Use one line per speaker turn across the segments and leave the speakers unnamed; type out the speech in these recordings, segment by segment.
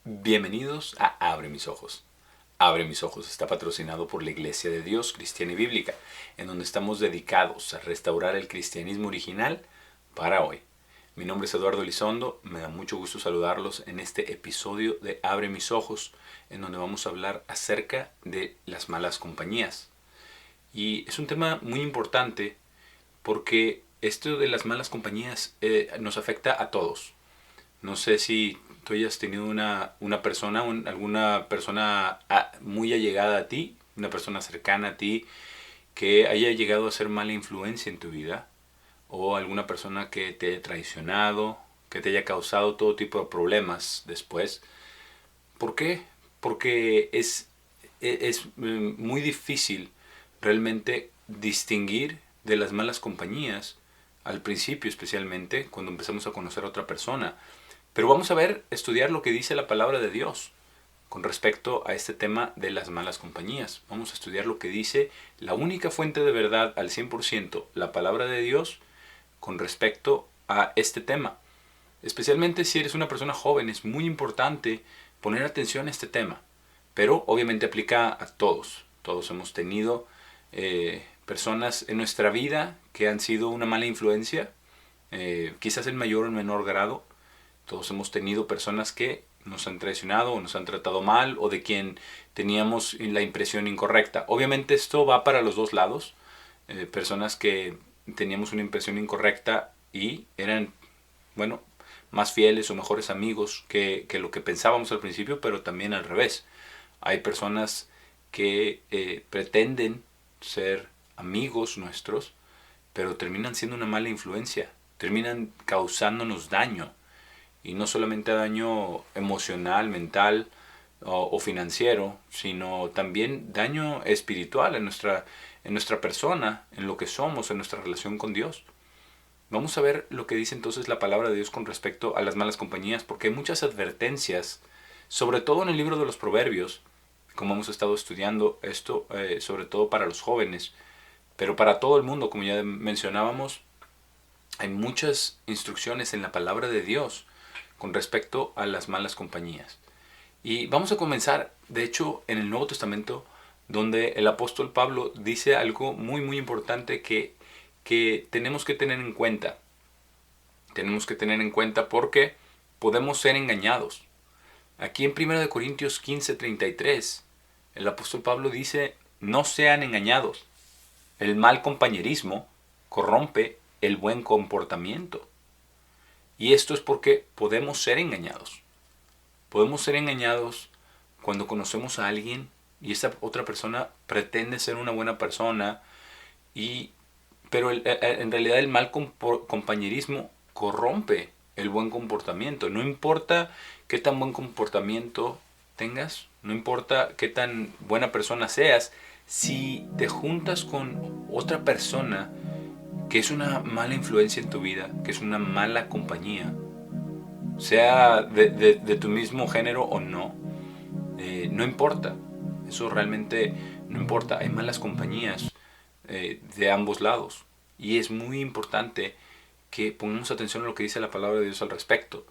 Bienvenidos a Abre mis ojos. Abre mis ojos está patrocinado por la Iglesia de Dios Cristiana y Bíblica, en donde estamos dedicados a restaurar el cristianismo original para hoy. Mi nombre es Eduardo Elizondo, me da mucho gusto saludarlos en este episodio de Abre mis ojos, en donde vamos a hablar acerca de las malas compañías. Y es un tema muy importante porque esto de las malas compañías nos afecta a todos. No sé si tú hayas tenido una persona, alguna persona muy allegada a ti, una persona cercana a ti, que haya llegado a ser mala influencia en tu vida, o alguna persona que te haya traicionado, que te haya causado todo tipo de problemas después. ¿Por qué? Porque es muy difícil realmente distinguir de las malas compañías, al principio especialmente, cuando empezamos a conocer a otra persona. Pero vamos a estudiar lo que dice la palabra de Dios con respecto a este tema de las malas compañías. Vamos a estudiar lo que dice la única fuente de verdad al 100%, la palabra de Dios, con respecto a este tema. Especialmente si eres una persona joven, es muy importante poner atención a este tema. Pero obviamente aplica a todos. Todos hemos tenido personas en nuestra vida que han sido una mala influencia, quizás en mayor o en menor grado. Todos hemos tenido personas que nos han traicionado o nos han tratado mal o de quien teníamos la impresión incorrecta. Obviamente esto va para los dos lados. Personas que teníamos una impresión incorrecta y eran, bueno, más fieles o mejores amigos que lo que pensábamos al principio, pero también al revés. Hay personas que pretenden ser amigos nuestros, pero terminan siendo una mala influencia, terminan causándonos daño. Y no solamente daño emocional, mental o financiero, sino también daño espiritual en nuestra persona, en lo que somos, en nuestra relación con Dios. Vamos a ver lo que dice entonces la palabra de Dios con respecto a las malas compañías, porque hay muchas advertencias, sobre todo en el libro de los Proverbios, como hemos estado estudiando esto, sobre todo para los jóvenes, pero para todo el mundo, como ya mencionábamos, hay muchas instrucciones en la palabra de Dios con respecto a las malas compañías. Y vamos a comenzar, de hecho, en el Nuevo Testamento, donde el apóstol Pablo dice algo muy importante que tenemos que tener en cuenta. Tenemos que tener en cuenta porque podemos ser engañados. Aquí en 1 Corintios 15:33, el apóstol Pablo dice, no sean engañados. El mal compañerismo corrompe el buen comportamiento. Y esto es porque podemos ser engañados. Podemos ser engañados cuando conocemos a alguien y esa otra persona pretende ser una buena persona, pero en realidad el mal compañerismo corrompe el buen comportamiento. No importa qué tan buen comportamiento tengas, no importa qué tan buena persona seas, si te juntas con otra persona que es una mala influencia en tu vida, que es una mala compañía, sea de tu mismo género o no, no importa. Eso realmente no importa. Hay malas compañías de ambos lados. Y es muy importante que pongamos atención a lo que dice la palabra de Dios al respecto,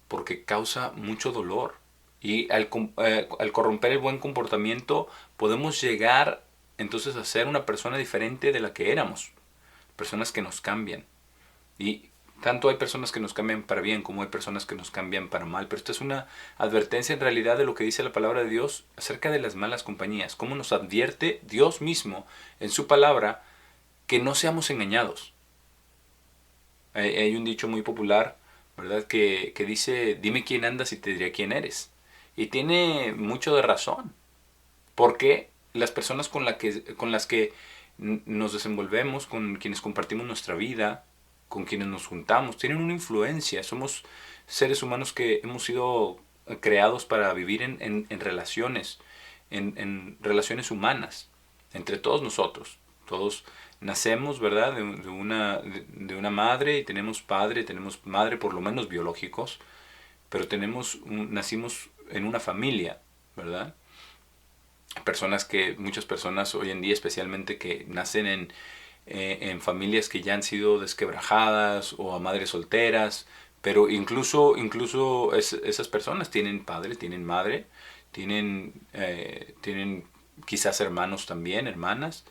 porque causa mucho dolor. Y al corromper el buen comportamiento podemos llegar entonces a ser una persona diferente de la que éramos. Personas que nos cambian. Y tanto hay personas que nos cambian para bien como hay personas que nos cambian para mal. Pero esta es una advertencia en realidad de lo que dice la palabra de Dios acerca de las malas compañías. Cómo nos advierte Dios mismo en su palabra que no seamos engañados. Hay un dicho muy popular, ¿verdad? Que dice, dime quién andas y te diré quién eres. Y tiene mucho de razón. Porque las personas con las que nos desenvolvemos, con quienes compartimos nuestra vida, con quienes nos juntamos, tienen una influencia. Somos seres humanos que hemos sido creados para vivir en relaciones, en relaciones humanas, entre todos nosotros. Todos nacemos, ¿verdad? De una madre y tenemos padre, tenemos madre por lo menos biológicos, pero nacimos en una familia, ¿verdad? Muchas personas hoy en día especialmente que nacen en familias que ya han sido desquebrajadas o a madres solteras, Pero incluso esas personas tienen padre, tienen madre, tienen quizás hermanos también, hermanas,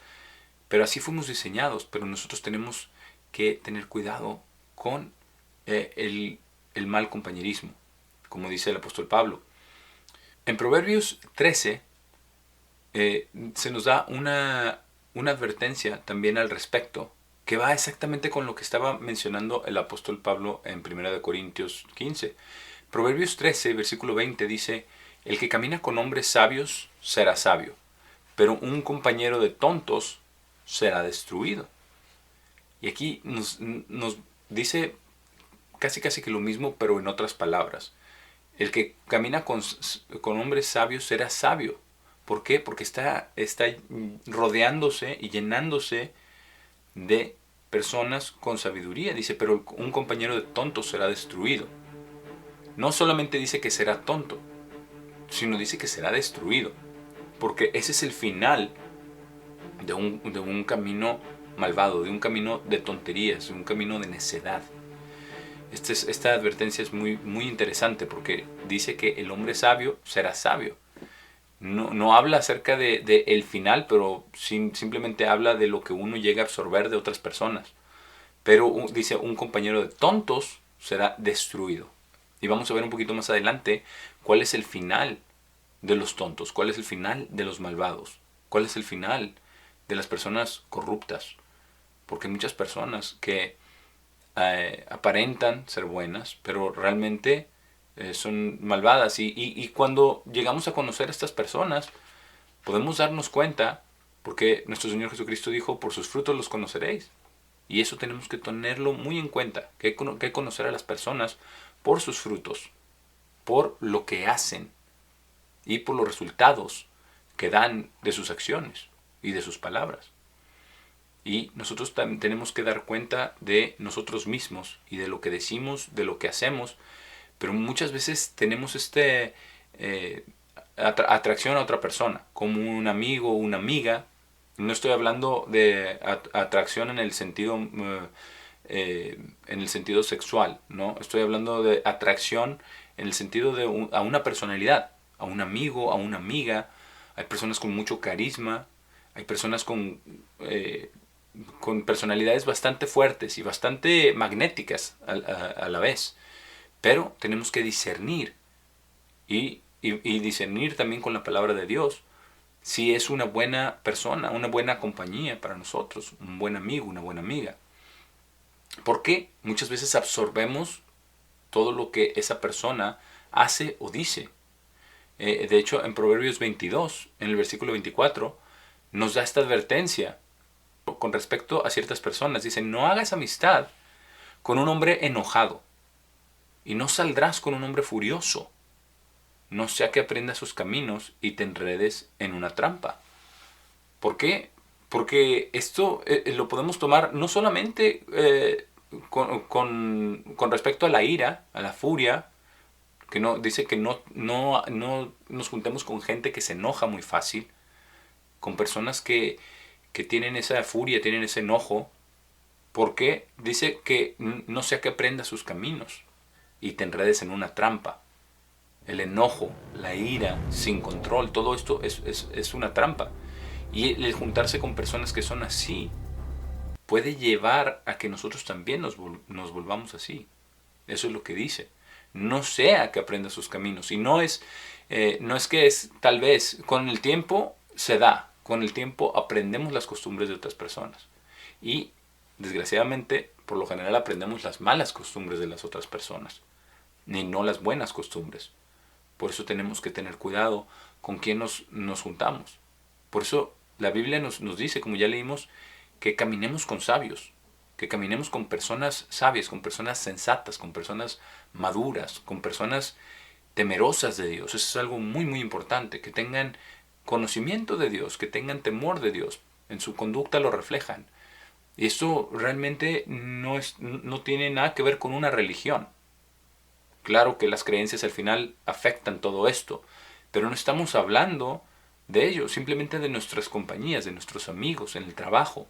pero así fuimos diseñados. Pero nosotros tenemos que tener cuidado con el mal compañerismo, como dice el apóstol Pablo. En Proverbios 13 se nos da una advertencia también al respecto, que va exactamente con lo que estaba mencionando el apóstol Pablo en 1 Corintios 15. Proverbios 13, versículo 20 dice: el que camina con hombres sabios será sabio, pero un compañero de tontos será destruido. Y aquí nos dice casi que lo mismo, pero en otras palabras. El que camina con hombres sabios será sabio. ¿Por qué? Porque está rodeándose y llenándose de personas con sabiduría. Dice, pero un compañero de tontos será destruido. No solamente dice que será tonto, sino dice que será destruido. Porque ese es el final de un camino malvado, de un camino de tonterías, de un camino de necedad. Esta advertencia es muy interesante porque dice que el hombre sabio será sabio. No habla acerca de el final, pero simplemente habla de lo que uno llega a absorber de otras personas. Pero dice, un compañero de tontos será destruido. Y vamos a ver un poquito más adelante cuál es el final de los tontos, cuál es el final de los malvados, cuál es el final de las personas corruptas. Porque hay muchas personas que aparentan ser buenas, pero realmente son malvadas. Y cuando llegamos a conocer a estas personas, podemos darnos cuenta, porque nuestro Señor Jesucristo dijo, por sus frutos los conoceréis. Y eso tenemos que tenerlo muy en cuenta, que hay que conocer a las personas por sus frutos, por lo que hacen y por los resultados que dan de sus acciones y de sus palabras. Y nosotros también tenemos que dar cuenta de nosotros mismos y de lo que decimos, de lo que hacemos, pero muchas veces tenemos atracción a otra persona, como un amigo o una amiga. No estoy hablando de atracción en el sentido sexual, ¿no? Estoy hablando de atracción en el sentido de a una personalidad, a un amigo, a una amiga. Hay personas con mucho carisma, hay personas con personalidades bastante fuertes y bastante magnéticas a la vez. Pero tenemos que discernir y discernir también con la palabra de Dios si es una buena persona, una buena compañía para nosotros, un buen amigo, una buena amiga. Porque muchas veces absorbemos todo lo que esa persona hace o dice. De hecho, en Proverbios 22, en el versículo 24, nos da esta advertencia con respecto a ciertas personas. Dice, no hagas amistad con un hombre enojado y no saldrás con un hombre furioso, no sea que aprendas sus caminos y te enredes en una trampa. ¿Por qué? Porque esto lo podemos tomar no solamente con respecto a la ira, a la furia, que no dice que no nos juntemos con gente que se enoja muy fácil, con personas que tienen esa furia, tienen ese enojo, porque dice que no sea que aprendas sus caminos y te enredes en una trampa. El enojo, la ira, sin control, todo esto es una trampa. Y el juntarse con personas que son así puede llevar a que nosotros también nos volvamos así. Eso es lo que dice. No sea que aprenda sus caminos. Y no es que es tal vez con el tiempo se da. Con el tiempo aprendemos las costumbres de otras personas. Y desgraciadamente, por lo general aprendemos las malas costumbres de las otras personas. Y no las buenas costumbres. Por eso tenemos que tener cuidado con quién nos juntamos. Por eso la Biblia nos dice, como ya leímos, que caminemos con sabios, que caminemos con personas sabias, con personas sensatas, con personas maduras, con personas temerosas de Dios. Eso es algo muy importante, que tengan conocimiento de Dios, que tengan temor de Dios, en su conducta lo reflejan. Y esto realmente no tiene nada que ver con una religión. Claro que las creencias al final afectan todo esto, pero no estamos hablando de ello, simplemente de nuestras compañías, de nuestros amigos, en el trabajo,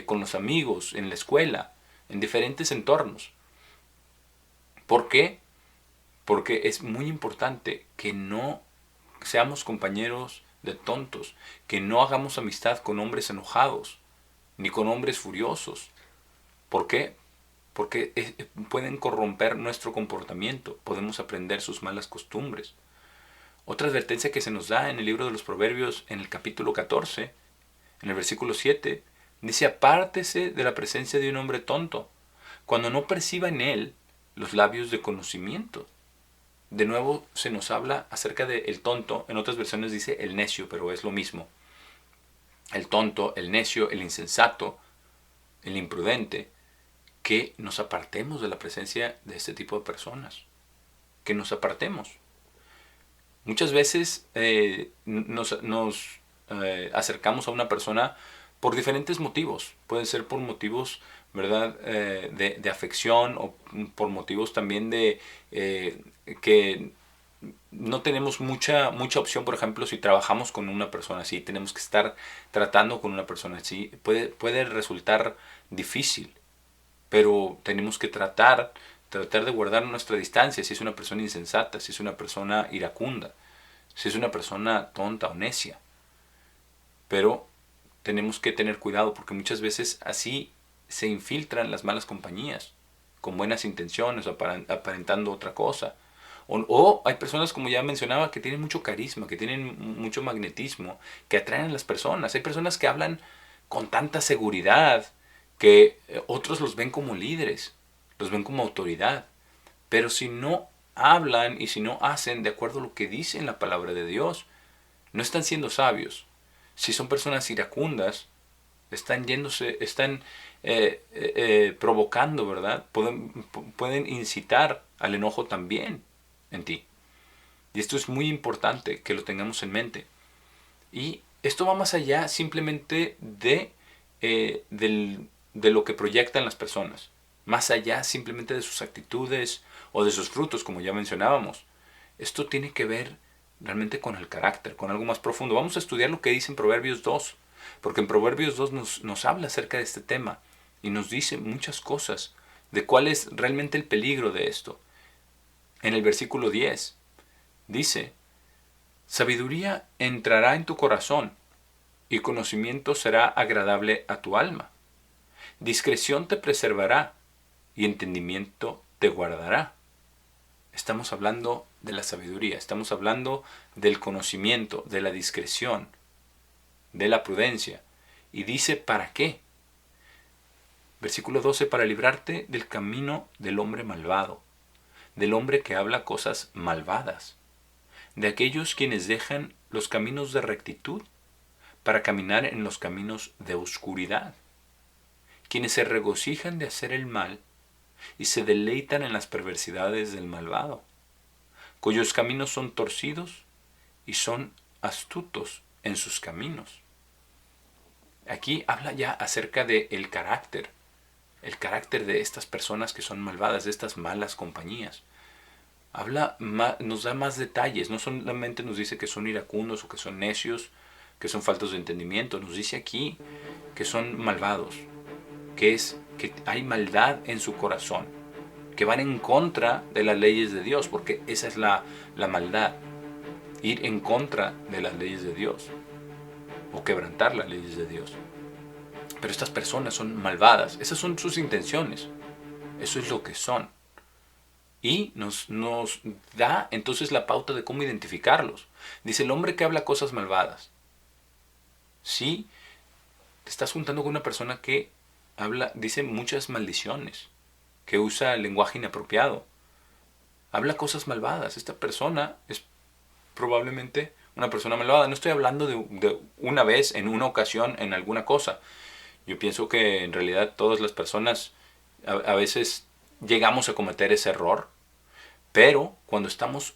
con los amigos, en la escuela, en diferentes entornos. ¿Por qué? Porque es muy importante que no seamos compañeros de tontos, que no hagamos amistad con hombres enojados, ni con hombres furiosos. ¿Por qué? Porque pueden corromper nuestro comportamiento, podemos aprender sus malas costumbres. Otra advertencia que se nos da en el libro de los Proverbios, en el capítulo 14, en el versículo 7, dice: apártese de la presencia de un hombre tonto, cuando no perciba en él los labios de conocimiento. De nuevo se nos habla acerca del tonto, en otras versiones dice el necio, pero es lo mismo. El tonto, el necio, el insensato, el imprudente, que nos apartemos de la presencia de este tipo de personas, que nos apartemos. Muchas veces nos acercamos a una persona por diferentes motivos. Pueden ser por motivos, ¿verdad?, de afección, o por motivos también de que no tenemos mucha opción. Por ejemplo, si trabajamos con una persona así, tenemos que estar tratando con una persona así, puede resultar difícil, pero tenemos que tratar de guardar nuestra distancia si es una persona insensata, si es una persona iracunda, si es una persona tonta o necia. Pero tenemos que tener cuidado, porque muchas veces así se infiltran las malas compañías, con buenas intenciones, aparentando otra cosa. O hay personas, como ya mencionaba, que tienen mucho carisma, que tienen mucho magnetismo, que atraen a las personas. Hay personas que hablan con tanta seguridad que otros los ven como líderes, los ven como autoridad. Pero si no hablan y si no hacen de acuerdo a lo que dice en la palabra de Dios, no están siendo sabios. Si son personas iracundas, están provocando, ¿verdad? Pueden incitar al enojo también en ti. Y esto es muy importante que lo tengamos en mente. Y esto va más allá simplemente de lo que proyectan las personas. Más allá simplemente de sus actitudes o de sus frutos, como ya mencionábamos. Esto tiene que ver realmente con el carácter, con algo más profundo. Vamos a estudiar lo que dice en Proverbios 2, porque en Proverbios 2 nos habla acerca de este tema y nos dice muchas cosas de cuál es realmente el peligro de esto. En el versículo 10 dice: sabiduría entrará en tu corazón y conocimiento será agradable a tu alma. Discreción te preservará y entendimiento te guardará. Estamos hablando de la sabiduría, estamos hablando del conocimiento, de la discreción, de la prudencia. Y dice, ¿para qué? Versículo 12: para librarte del camino del hombre malvado, del hombre que habla cosas malvadas, de aquellos quienes dejan los caminos de rectitud para caminar en los caminos de oscuridad, quienes se regocijan de hacer el mal y se deleitan en las perversidades del malvado, cuyos caminos son torcidos y son astutos en sus caminos. Aquí habla ya acerca del carácter, el carácter de estas personas que son malvadas, de estas malas compañías. Nos da más detalles, no solamente nos dice que son iracundos o que son necios, que son faltos de entendimiento, nos dice aquí que son malvados, que hay maldad en su corazón, que van en contra de las leyes de Dios, porque esa es la maldad, ir en contra de las leyes de Dios o quebrantar las leyes de Dios. Pero estas personas son malvadas, esas son sus intenciones, eso es lo que son. Y nos da entonces la pauta de cómo identificarlos. Dice: el hombre que habla cosas malvadas. Sí, te estás juntando con una persona que dice muchas maldiciones, que usa lenguaje inapropiado, habla cosas malvadas. Esta persona es probablemente una persona malvada. No estoy hablando de una vez, en una ocasión, en alguna cosa. Yo pienso que en realidad todas las personas a veces llegamos a cometer ese error, pero cuando estamos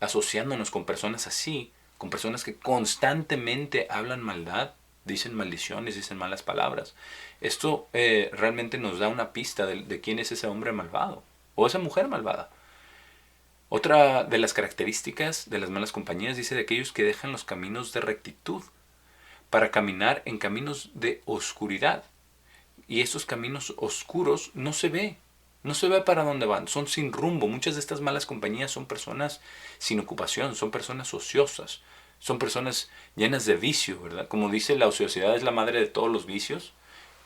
asociándonos con personas así, con personas que constantemente hablan maldad, dicen maldiciones, dicen malas palabras, esto realmente nos da una pista de quién es ese hombre malvado o esa mujer malvada. Otra de las características de las malas compañías dice: de aquellos que dejan los caminos de rectitud para caminar en caminos de oscuridad. Y estos caminos oscuros no se ve. No se ve para dónde van, son sin rumbo. Muchas de estas malas compañías son personas sin ocupación, son personas ociosas, son personas llenas de vicio, ¿verdad? Como dice, la ociosidad es la madre de todos los vicios.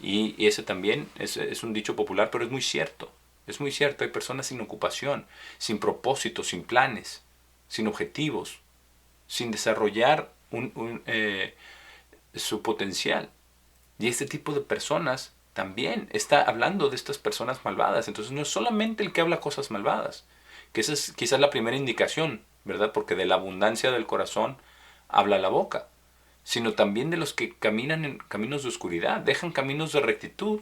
Y ese también es un dicho popular, pero es muy cierto. Es muy cierto, hay personas sin ocupación, sin propósito, sin planes, sin objetivos, sin desarrollar su potencial. Y este tipo de personas también está hablando de estas personas malvadas. Entonces no es solamente el que habla cosas malvadas, que esa es quizás la primera indicación, ¿verdad? Porque de la abundancia del corazón habla la boca, sino también de los que caminan en caminos de oscuridad, dejan caminos de rectitud.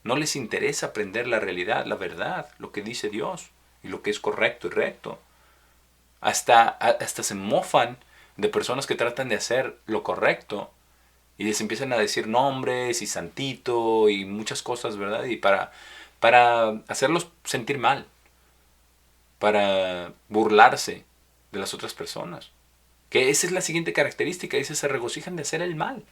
No les interesa aprender la realidad, la verdad, lo que dice Dios y lo que es correcto y recto. Hasta se mofan de personas que tratan de hacer lo correcto y les empiezan a decir nombres y santito y muchas cosas, ¿verdad? Y para hacerlos sentir mal, para burlarse de las otras personas. Que esa es la siguiente característica, dice, se regocijan de hacer el mal.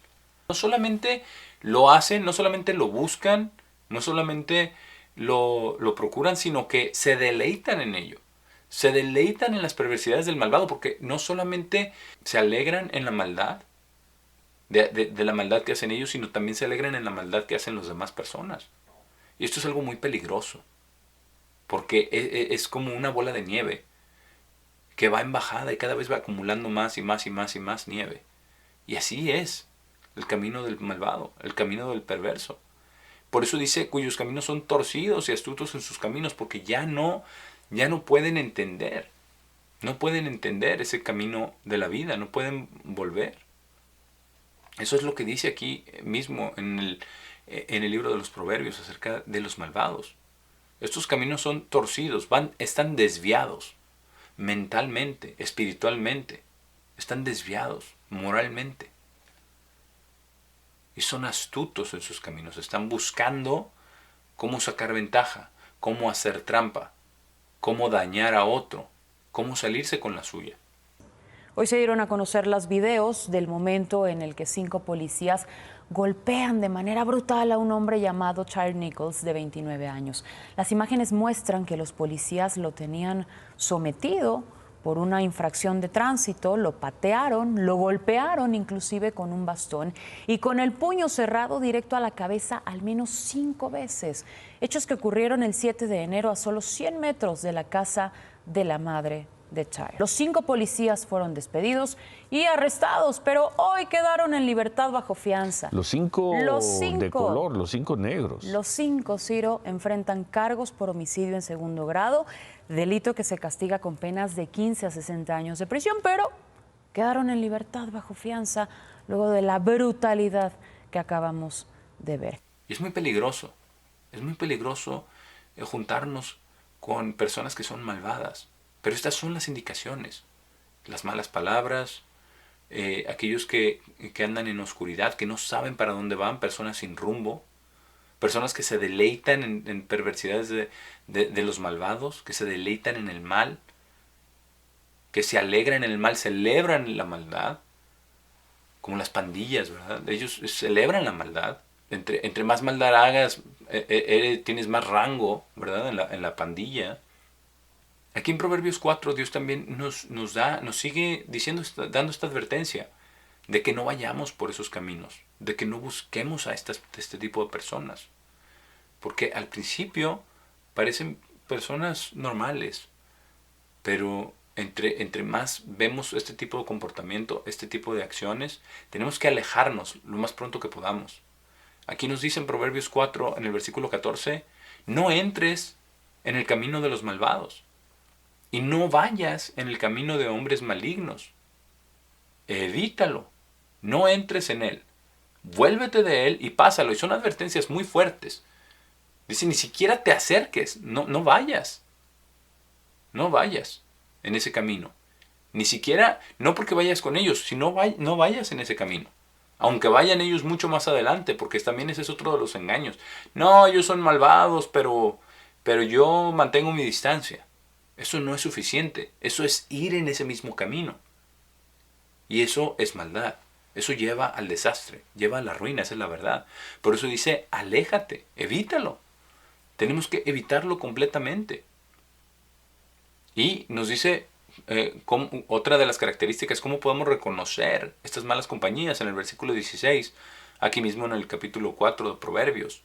No solamente lo hacen, no solamente lo buscan, no solamente lo procuran, sino que se deleitan en ello. Se deleitan en las perversidades del malvado, porque no solamente se alegran en la maldad, de la maldad que hacen ellos, sino también se alegran en la maldad que hacen las demás personas. Y esto es algo muy peligroso, porque es como una bola de nieve que va en bajada y cada vez va acumulando más y más y más y más nieve. Y así es el camino del malvado, el camino del perverso. Por eso dice, cuyos caminos son torcidos y astutos en sus caminos, porque ya no pueden entender. No pueden entender ese camino de la vida, no pueden volver. Eso es lo que dice aquí mismo en el libro de los Proverbios acerca de los malvados. Estos caminos son torcidos, están desviados mentalmente, espiritualmente, están desviados moralmente. Y son astutos en sus caminos, están buscando cómo sacar ventaja, cómo hacer trampa, cómo dañar a otro, cómo salirse con la suya.
Hoy se dieron a conocer los videos del momento en el que 5 policías golpean de manera brutal a un hombre llamado Charles Nichols, de 29 años. Las imágenes muestran que los policías lo tenían sometido por una infracción de tránsito, lo patearon, lo golpearon inclusive con un bastón y con el puño cerrado directo a la cabeza al menos 5 veces. Hechos que ocurrieron el 7 de enero a solo 100 metros de la casa de la madre de Charles. Los 5 policías fueron despedidos y arrestados, pero hoy quedaron en libertad bajo fianza.
Los cinco de color, los 5 negros.
Los 5, Ciro, enfrentan cargos por homicidio en segundo grado, delito que se castiga con penas de 15 a 60 años de prisión, pero quedaron en libertad bajo fianza luego de la brutalidad que acabamos de ver.
Y es muy peligroso juntarnos con personas que son malvadas. Pero estas son las indicaciones, las malas palabras, aquellos que andan en oscuridad, que no saben para dónde van, personas sin rumbo, personas que se deleitan en perversidades de los malvados, que se deleitan en el mal, que se alegran en el mal, celebran la maldad, como las pandillas, ¿verdad? Ellos celebran la maldad. Entre más maldad hagas, tienes más rango, ¿verdad? En la pandilla. Aquí en Proverbios 4 Dios también nos sigue diciendo, dando esta advertencia de que no vayamos por esos caminos, de que no busquemos a este tipo de personas. Porque al principio parecen personas normales, pero entre más vemos este tipo de comportamiento, este tipo de acciones, tenemos que alejarnos lo más pronto que podamos. Aquí nos dice en Proverbios 4, en el versículo 14, no entres en el camino de los malvados. Y no vayas en el camino de hombres malignos. Evítalo. No entres en él. Vuélvete de él y pásalo. Y son advertencias muy fuertes. Dice, ni siquiera te acerques. No vayas. No vayas en ese camino. Ni siquiera, no porque vayas con ellos, sino no vayas en ese camino. Aunque vayan ellos mucho más adelante, porque también ese es otro de los engaños. No, ellos son malvados, pero yo mantengo mi distancia. Eso no es suficiente. Eso es ir en ese mismo camino. Y eso es maldad. Eso lleva al desastre, lleva a la ruina, esa es la verdad. Por eso dice, aléjate, evítalo. Tenemos que evitarlo completamente. Y nos dice otra de las características, cómo podemos reconocer estas malas compañías en el versículo 16, aquí mismo en el capítulo 4 de Proverbios.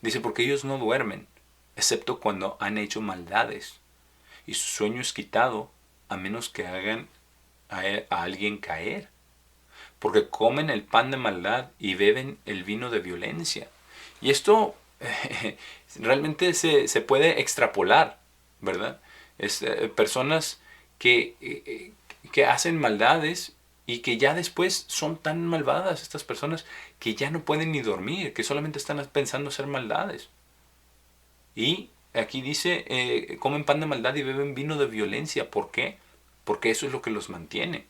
Dice, porque ellos no duermen, excepto cuando han hecho maldades, y su sueño es quitado a menos que hagan a alguien caer. Porque comen el pan de maldad y beben el vino de violencia. Y esto realmente se puede extrapolar, ¿verdad? Personas que hacen maldades y que ya después son tan malvadas estas personas que ya no pueden ni dormir, que solamente están pensando hacer maldades. Y aquí dice, comen pan de maldad y beben vino de violencia. ¿Por qué? Porque eso es lo que los mantiene.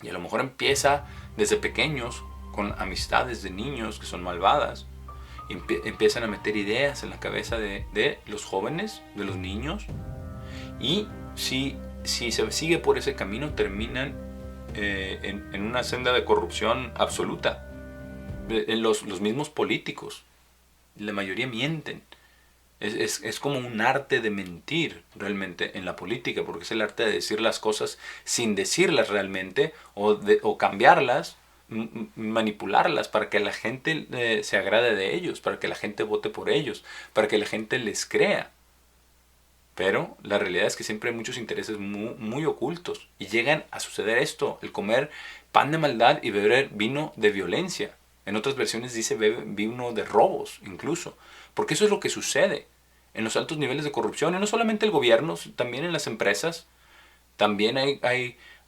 Y a lo mejor empieza desde pequeños con amistades de niños que son malvadas. Empiezan a meter ideas en la cabeza de los jóvenes, de los niños. Y si se sigue por ese camino, terminan en una senda de corrupción absoluta. Los mismos políticos, la mayoría mienten. Es como un arte de mentir realmente en la política, porque es el arte de decir las cosas sin decirlas realmente, o cambiarlas, manipularlas para que la gente se agrade de ellos, para que la gente vote por ellos, para que la gente les crea. Pero la realidad es que siempre hay muchos intereses muy ocultos y llegan a suceder esto, el comer pan de maldad y beber vino de violencia. En otras versiones dice vino de robos incluso, porque eso es lo que sucede en los altos niveles de corrupción, y no solamente el gobierno, también en las empresas. También eso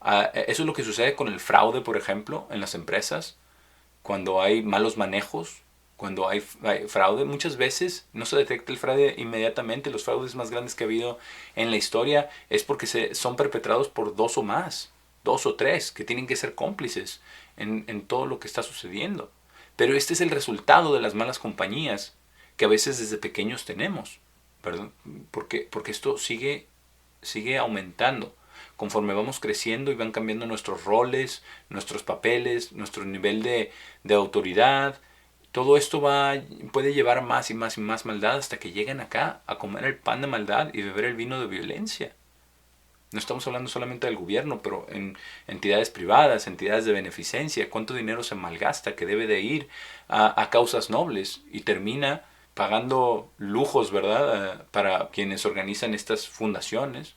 es lo que sucede con el fraude, por ejemplo, en las empresas, cuando hay malos manejos. Cuando hay fraude, muchas veces no se detecta el fraude inmediatamente. Los fraudes más grandes que ha habido en la historia es porque son perpetrados por dos o tres, que tienen que ser cómplices en todo lo que está sucediendo. Pero este es el resultado de las malas compañías que a veces desde pequeños tenemos, ¿verdad? Porque esto sigue aumentando conforme vamos creciendo y van cambiando nuestros roles, nuestros papeles, nuestro nivel de autoridad. Todo esto puede llevar a más y más y más maldad hasta que lleguen acá a comer el pan de maldad y beber el vino de violencia. No estamos hablando solamente del gobierno, pero en entidades privadas, entidades de beneficencia, cuánto dinero se malgasta que debe de ir a causas nobles y termina pagando lujos, ¿verdad? Para quienes organizan estas fundaciones.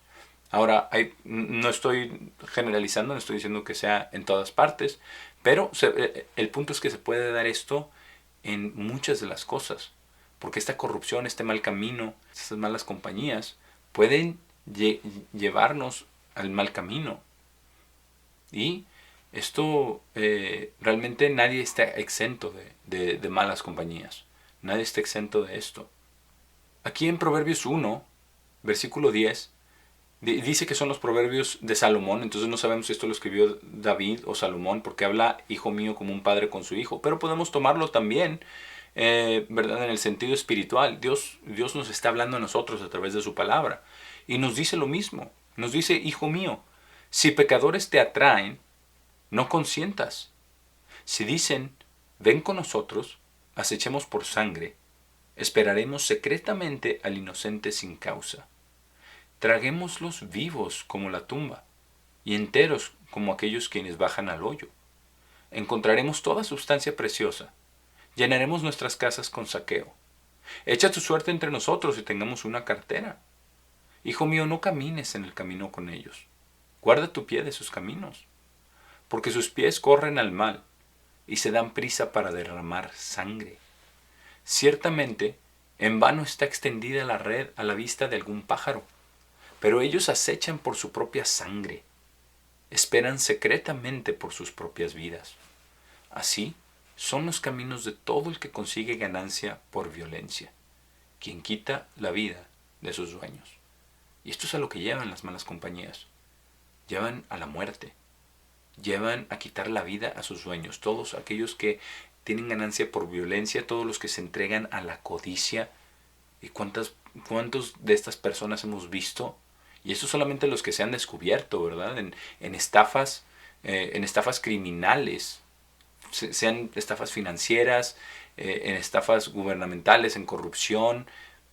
Ahora, no estoy generalizando, no estoy diciendo que sea en todas partes, pero el punto es que se puede dar esto en muchas de las cosas, porque esta corrupción, este mal camino, estas malas compañías pueden llevarnos al mal camino. Y esto realmente nadie está exento de malas compañías, nadie está exento de esto. Aquí en Proverbios 1, versículo 10, dice que son los proverbios de Salomón. Entonces no sabemos si esto lo escribió David o Salomón, porque habla hijo mío como un padre con su hijo, pero podemos tomarlo también ¿verdad? En el sentido espiritual. Dios nos está hablando a nosotros a través de su palabra y nos dice lo mismo. Nos dice, hijo mío, si pecadores te atraen, no consientas. Si dicen, ven con nosotros, acechemos por sangre, esperaremos secretamente al inocente sin causa. Traguémoslos vivos como la tumba, y enteros como aquellos quienes bajan al hoyo. Encontraremos toda sustancia preciosa, llenaremos nuestras casas con saqueo. Echa tu suerte entre nosotros y tengamos una cartera. Hijo mío, no camines en el camino con ellos, guarda tu pie de sus caminos, porque sus pies corren al mal, y se dan prisa para derramar sangre. Ciertamente, en vano está extendida la red a la vista de algún pájaro, pero ellos acechan por su propia sangre, esperan secretamente por sus propias vidas. Así son los caminos de todo el que consigue ganancia por violencia, quien quita la vida de sus dueños. Y esto es a lo que llevan las malas compañías. Llevan a la muerte, llevan a quitar la vida a sus dueños. Todos aquellos que tienen ganancia por violencia, todos los que se entregan a la codicia. ¿Y cuántos de estas personas hemos visto? Y eso solamente los que se han descubierto, ¿verdad? En estafas criminales, sean estafas financieras, en estafas gubernamentales, en corrupción,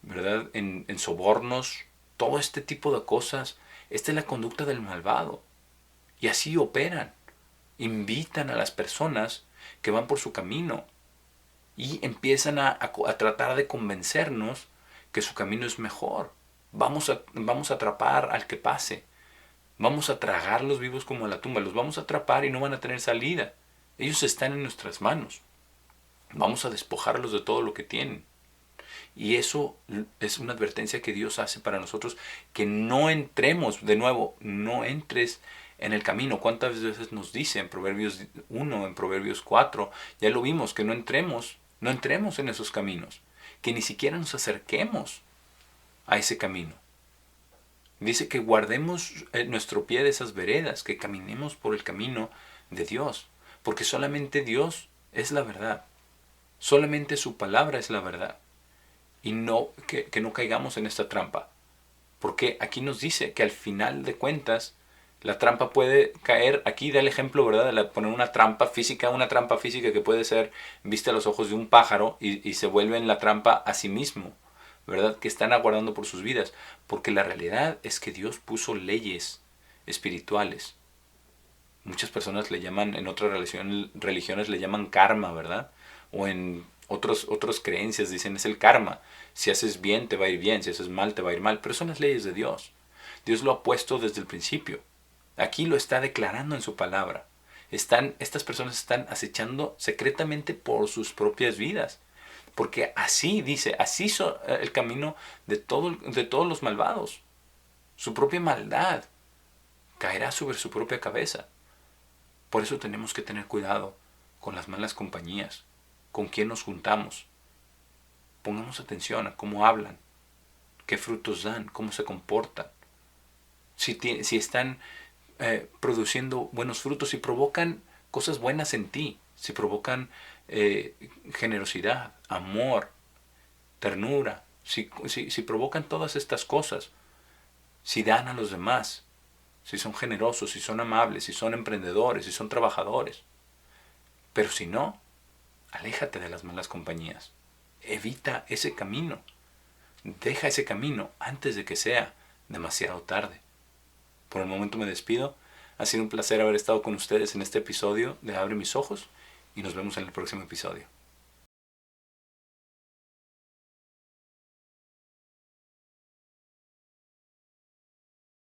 ¿verdad? En sobornos, todo este tipo de cosas. Esta es la conducta del malvado. Y así operan. Invitan a las personas que van por su camino y empiezan a tratar de convencernos que su camino es mejor. Vamos a atrapar al que pase. Vamos a tragarlos vivos como a la tumba. Los vamos a atrapar y no van a tener salida. Ellos están en nuestras manos. Vamos a despojarlos de todo lo que tienen. Y eso es una advertencia que Dios hace para nosotros, que no entremos, de nuevo, no entres en el camino. ¿Cuántas veces nos dice en Proverbios 1, en Proverbios 4? Ya lo vimos, que no entremos en esos caminos, que ni siquiera nos acerquemos a ese camino. Dice que guardemos nuestro pie de esas veredas, que caminemos por el camino de Dios, porque solamente Dios es la verdad, solamente su palabra es la verdad. Y no que no caigamos en esta trampa. Porque aquí nos dice que al final de cuentas la trampa puede caer. Aquí da el ejemplo, ¿verdad? De poner una trampa física que puede ser vista a los ojos de un pájaro y se vuelve en la trampa a sí mismo, ¿verdad? Que están aguardando por sus vidas. Porque la realidad es que Dios puso leyes espirituales. Muchas personas le llaman, en otras religiones le llaman karma, ¿verdad? O en otras creencias dicen es el karma. Si haces bien te va a ir bien, si haces mal te va a ir mal. Pero son las leyes de Dios. Dios lo ha puesto desde el principio. Aquí lo está declarando en su palabra. Estas personas están acechando secretamente por sus propias vidas. Porque así dice, así es el camino de todos los malvados. Su propia maldad caerá sobre su propia cabeza. Por eso tenemos que tener cuidado con las malas compañías, con quién nos juntamos. Pongamos atención a cómo hablan, qué frutos dan, cómo se comportan. Si están produciendo buenos frutos, si provocan cosas buenas en ti, si provocan generosidad, amor, ternura, si provocan todas estas cosas, si dan a los demás, si son generosos, si son amables, si son emprendedores, si son trabajadores. Pero si no, aléjate de las malas compañías. Evita ese camino. Deja ese camino antes de que sea demasiado tarde. Por el momento me despido. Ha sido un placer haber estado con ustedes en este episodio de Abre mis ojos y nos vemos en el próximo episodio.